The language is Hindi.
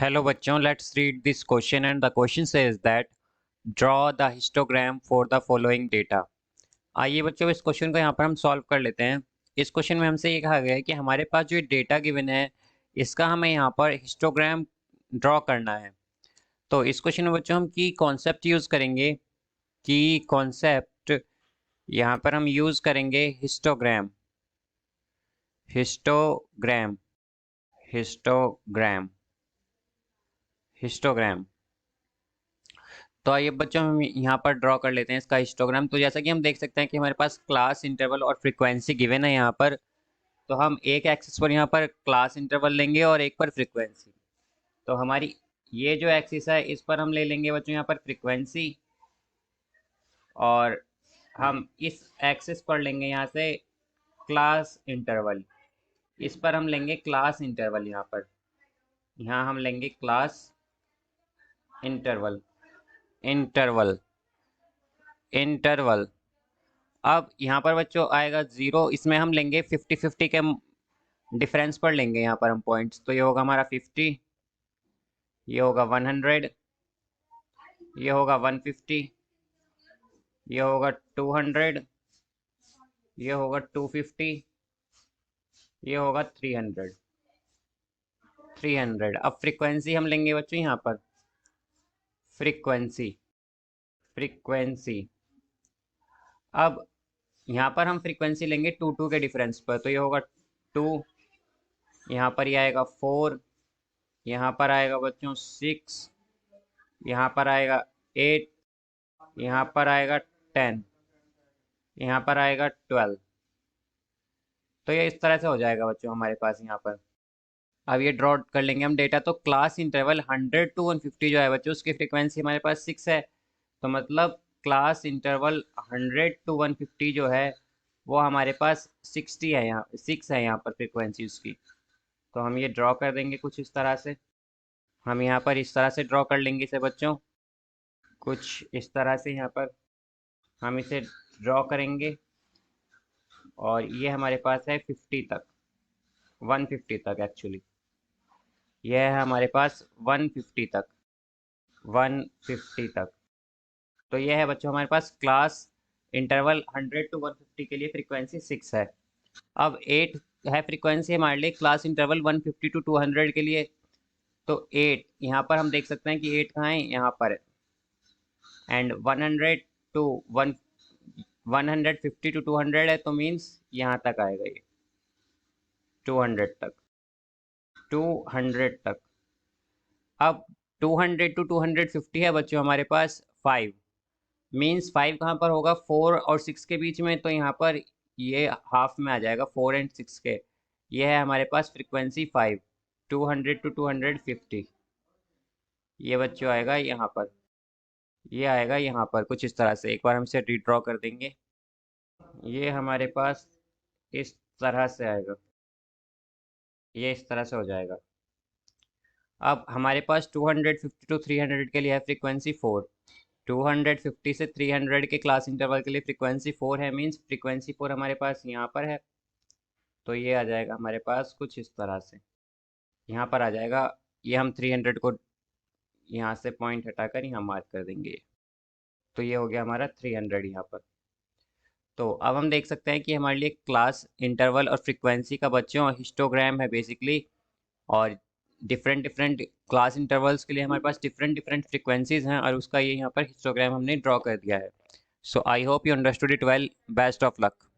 Hello बच्चों, let's read this question and the question says that draw the histogram for the following data। आइए बच्चों इस क्वेश्चन को यहाँ पर हम सॉल्व कर लेते हैं। इस क्वेश्चन में हमसे ये कहा गया है कि हमारे पास जो डेटा गिवन है इसका हमें यहाँ पर हिस्टोग्राम ड्रॉ करना है। तो इस क्वेश्चन में बच्चों हम की कॉन्सेप्ट यूज़ करेंगे। की कॉन्सेप्ट यहाँ पर हम यूज़ करेंगे हिस्टोग्राम। हिस्टोग्राम हिस्टोग्राम हिस्टोग्राम तो आइए बच्चों हम यहाँ पर ड्रॉ कर लेते हैं इसका हिस्टोग्राम। तो जैसा कि हम देख सकते हैं कि हमारे पास क्लास इंटरवल और फ्रीक्वेंसी गिवन है यहाँ पर। तो हम एक एक्सिस पर यहाँ पर क्लास इंटरवल लेंगे और एक पर फ्रीक्वेंसी। तो हमारी ये जो एक्सिस है इस पर हम ले लेंगे बच्चों यहाँ पर फ्रीक्वेंसी, और हम इस एक्सिस पर लेंगे यहाँ से क्लास इंटरवल। इस पर हम लेंगे क्लास इंटरवल। यहाँ हम लेंगे क्लास इंटरवल इंटरवल इंटरवल। अब यहाँ पर बच्चों आएगा 0, इसमें हम लेंगे 50-50 के डिफरेंस पर लेंगे यहाँ पर हम पॉइंट्स। तो ये होगा हमारा 50, ये होगा 100, ये होगा 150, ये होगा 200, ये होगा 250, ये होगा 300। अब फ्रीक्वेंसी हम लेंगे बच्चों यहाँ पर फ्रीक्वेंसी फ्रीक्वेंसी। अब यहाँ पर हम फ्रीक्वेंसी लेंगे 2 के डिफरेंस पर। तो ये होगा 2, यहाँ पर ये आएगा 4, यहाँ पर आएगा बच्चों 6, यहाँ पर आएगा 8, यहाँ पर आएगा 10, यहाँ पर आएगा 12। तो ये इस तरह से हो जाएगा बच्चों हमारे पास यहाँ पर। अब ये ड्रॉ कर लेंगे हम डेटा। तो क्लास इंटरवल 100 to 150 जो है बच्चों उसकी फ्रीक्वेंसी हमारे पास 6 है। तो मतलब क्लास इंटरवल 100 to 150 जो है वो हमारे पास 60 है, यहाँ 6 है यहाँ पर फ्रीक्वेंसी उसकी। तो हम ये ड्रॉ कर देंगे कुछ इस तरह से। हम यहाँ पर इस तरह से ड्रॉ कर लेंगे इसे बच्चों, कुछ इस तरह से यहाँ पर हम इसे ड्रॉ करेंगे। और ये हमारे पास है 50 तक, 150 तक एक्चुअली। यह है हमारे पास 150 तक, 150 तक। तो यह है बच्चों हमारे पास क्लास इंटरवल 100 to 150 के लिए फ्रीक्वेंसी 6 है। अब 8 है फ्रीक्वेंसी हमारे लिए क्लास इंटरवल 150 to 200 के लिए। तो 8 यहाँ पर हम देख सकते हैं कि 8 कहाँ है, यहाँ पर है। एंड 100 to 150 to 200 है, तो मीन्स यहाँ तक आएगा ये 200 तक, 200 तक। अब 200 to 250 है बच्चों हमारे पास 5, मीन्स 5 कहाँ पर होगा, 4 और 6 के बीच में। तो यहाँ पर ये हाफ में आ जाएगा 4 and 6 के। ये है हमारे पास फ्रीक्वेंसी 5, 200 to 250। ये बच्चों आएगा यहाँ पर, ये आएगा यहाँ पर कुछ इस तरह से। एक बार हम इसे रीड्रॉ कर देंगे। ये हमारे पास इस तरह से आएगा, ये इस तरह से हो जाएगा। अब हमारे पास 250 to 300 के लिए है फ्रीक्वेंसी 4, 250 से 300 के क्लास इंटरवल के लिए फ्रीक्वेंसी 4 है, मीन्स फ्रीक्वेंसी 4 हमारे पास यहाँ पर है। तो ये आ जाएगा हमारे पास कुछ इस तरह से, यहाँ पर आ जाएगा। ये हम 300 को यहाँ से पॉइंट हटाकर यहाँ मार्क कर देंगे। तो ये हो गया हमारा 300 यहाँ पर। तो अब हम देख सकते हैं कि हमारे लिए क्लास इंटरवल और फ्रीक्वेंसी का बच्चों हिस्टोग्राम है बेसिकली। और डिफरेंट डिफरेंट क्लास इंटरवल्स के लिए हमारे पास डिफरेंट डिफरेंट फ्रीक्वेंसीज हैं, और उसका ये यहाँ पर हिस्टोग्राम हमने ड्रॉ कर दिया है। So I hope you understood it well. Best of luck.